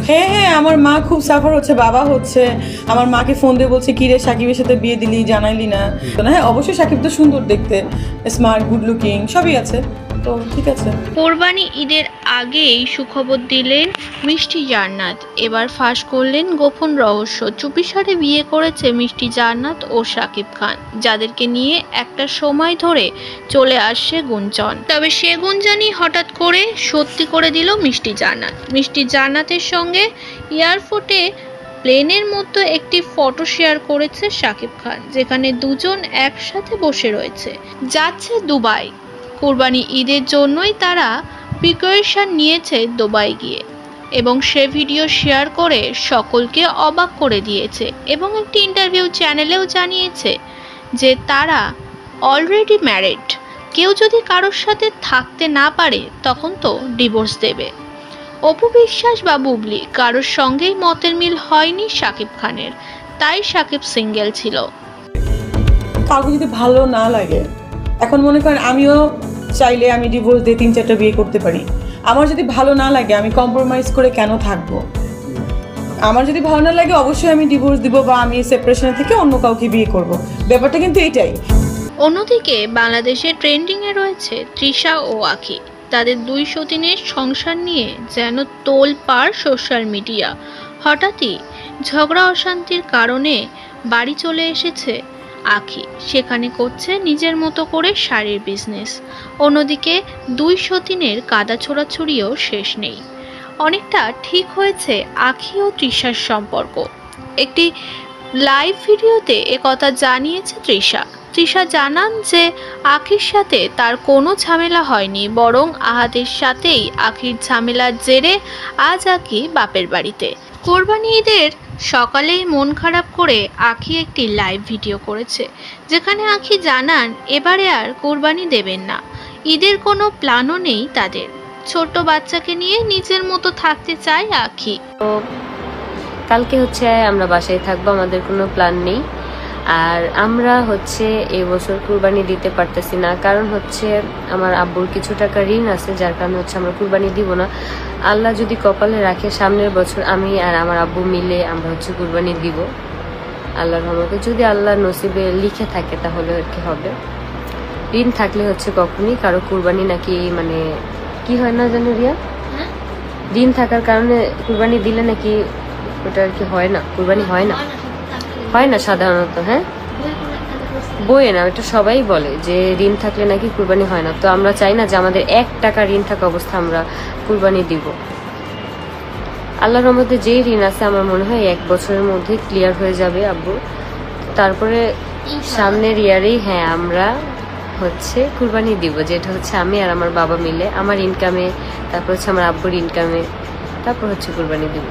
হ্যাঁ হ্যাঁ, আমার মা খুব সাফার হচ্ছে, বাবা হচ্ছে, আমার মাকে ফোন দিয়ে বলছে কি রে সাকিবের সাথে বিয়ে দিলি, জানাইলি না। হ্যাঁ অবশ্যই সাকিব তো সুন্দর দেখতে, স্মার্ট, গুড লুকিং, সবই আছে, তো ঠিক আছে। কোরবানি ঈদের আগেই সুখবর দিলেন মিষ্টি জান্নাত। এবার ফাঁস করলেন গোপন রহস্য। চুপিসারে বিয়ে করেছে মিষ্টি জান্নাত ও শাকিব খান, যাদেরকে নিয়ে একটা সময় ধরে চলে আসছে গুঞ্জন। তবে সে গুঞ্জনই হঠাৎ করে সত্যি করে দিল মিষ্টি জান্নাত। মিষ্টি জান্নাতের সঙ্গে এয়ারপোর্টে প্লেনের মধ্যে একটি ফটো শেয়ার করেছে শাকিব খান, যেখানে দুজন একসাথে বসে রয়েছে, যাচ্ছে দুবাই। কোরবানি ঈদের জন্যই তারা প্রিপারেশন নিয়েছে দুবাই গিয়ে, এবং সে ভিডিও শেয়ার করে সকলকে অবাক করে দিয়েছে এবং একটি ইন্টারভিউ চ্যানেলেও জানিয়েছে যে তারা অলরেডি ম্যারিড। কেউ যদি কারোর সাথে থাকতে না পারে তখন তো ডিভোর্স দেবে। অপু বিশ্বাস বা বুবলি কারোর সঙ্গেই মতের মিল হয়নি শাকিব খানের, তাই শাকিব সিঙ্গেল ছিল। কাউকে যদি ভালো না লাগে, এখন মনে করেন আমিও চাইলে আমি ডিভোর্স দিয়ে 3-4টা বিয়ে করতে পারি। আমার যদি ভালো না লাগে আমি কম্প্রোমাইজ করে কেন থাকবো? আমার যদি ভালো না লাগে অবশ্যই আমি ডিভোর্স দিব বা আমি সেপারেশন থেকে অন্য কাউকে বিয়ে করব, ব্যাপারটা কিন্তু এইটাই। অন্যদিকে বাংলাদেশে ট্রেন্ডিংয়ে রয়েছে তৃষা ও আখি। তাদের 2 সতীনের সংসার নিয়ে যেন তোলপাড় সোশ্যাল মিডিয়া। হঠাৎই ঝগড়া অশান্তির কারণে বাড়ি চলে এসেছে আখি, সেখানে করছে নিজের মতো করে শাড়ির বিজনেস। অন্যদিকে 2 সতীনের কাদা ছোড়াছুড়িও শেষ নেই। অনেকটা ঠিক হয়েছে আখি ও তৃষার সম্পর্ক। একটি লাইভ ভিডিওতে একথা জানিয়েছে তৃষা। তৃষা জানান যে আখির সাথে তার কোনো ঝামেলা হয়নি, বরং আহাদের সাথেই আখির ঝামেলার জেরে আজ আখি বাপের বাড়িতে। কোরবানি ঈদের সকালেই মন খারাপ করে আখি একটি লাইভ ভিডিও করেছে, যেখানে আখি জানান এবারে আর কোরবানি দেবেন না। ঈদের কোনো প্ল্যানও নেই তাদের। ছোট বাচ্চাকে নিয়ে নিজের মতো থাকতে চায় আখি। তো কালকে হচ্ছে আমরা বাসায় থাকবো, আমাদের কোনো প্ল্যান নেই। আর আমরা হচ্ছে এবছর কুরবানি দিতে পারতেছি না, কারণ হচ্ছে আমার আব্বুর কিছু টাকা ঋণ আছে, যার কারণে হচ্ছে আমরা কুরবানি দিব না। আল্লাহ যদি কপালে রাখে সামনের বছর আমি আর আমার আব্বু মিলে আমরা হচ্ছে কুরবানি দিব আল্লাহর রহমতে। যদি আল্লাহ নসিবে লিখে থাকে তাহলে আর কি হবে। ঋণ থাকলে হচ্ছে কখনই কারো কুরবানি নাকি মানে কি হয় না জানো রিয়া, ঋণ থাকার কারণে কুরবানি দিলে নাকি ওটা আর কি হয় না, কুরবানি হয় না, হয় না সাধারণত। হ্যাঁ বইয়ে না, এটা সবাই বলে যে ঋণ থাকলে নাকি কুরবানি হয় না। তো আমরা চাই না যে আমাদের 1 টাকা ঋণ থাকা অবস্থা আমরা কুরবানি দিব। আল্লাহর রহমতে যেই ঋণ আছে আমার মনে হয় 1 বছরের মধ্যে ক্লিয়ার হয়ে যাবে আব্বু। তারপরে সামনের ইয়ারেই হ্যাঁ আমরা হচ্ছে কুরবানি দিব, যেটা হচ্ছে আমি আর আমার বাবা মিলে, আমার ইনকামে, তারপর হচ্ছে আমার আব্বুর ইনকামে, তারপর হচ্ছে কুরবানি দিব।